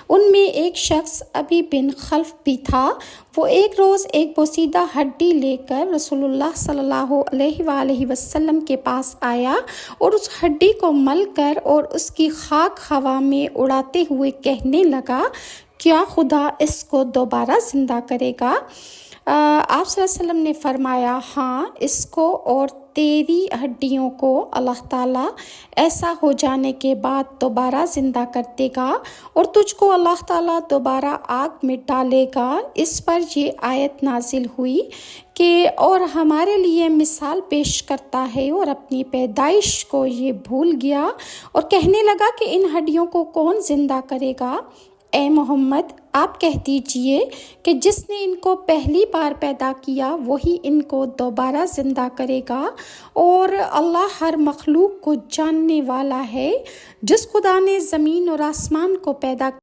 ان میں ایک شخص ابی بن خلف بھی تھا۔ وہ ایک روز ایک بوسیدہ ہڈی لے کر رسول اللہ صلی اللہ علیہ وآلہ وسلم کے پاس آیا اور اس ہڈی کو مل کر اور اس کی خاک ہوا میں اڑاتے ہوئے کہنے لگا، کیا خدا اس کو دوبارہ زندہ کرے گا؟ آپ صلی اللہ علیہ وسلم نے فرمایا، ہاں، اس کو اور تیری ہڈیوں کو اللہ تعالیٰ ایسا ہو جانے کے بعد دوبارہ زندہ کر دے گا اور تجھ کو اللہ تعالیٰ دوبارہ آگ میں ڈالے گا۔ اس پر یہ آیت نازل ہوئی کہ اور ہمارے لیے مثال پیش کرتا ہے اور اپنی پیدائش کو یہ بھول گیا اور کہنے لگا کہ ان ہڈیوں کو کون زندہ کرے گا؟ اے محمد، آپ کہہ دیجئے کہ جس نے ان کو پہلی بار پیدا کیا وہی ان کو دوبارہ زندہ کرے گا، اور اللہ ہر مخلوق کو جاننے والا ہے۔ جس خدا نے زمین اور آسمان کو پیدا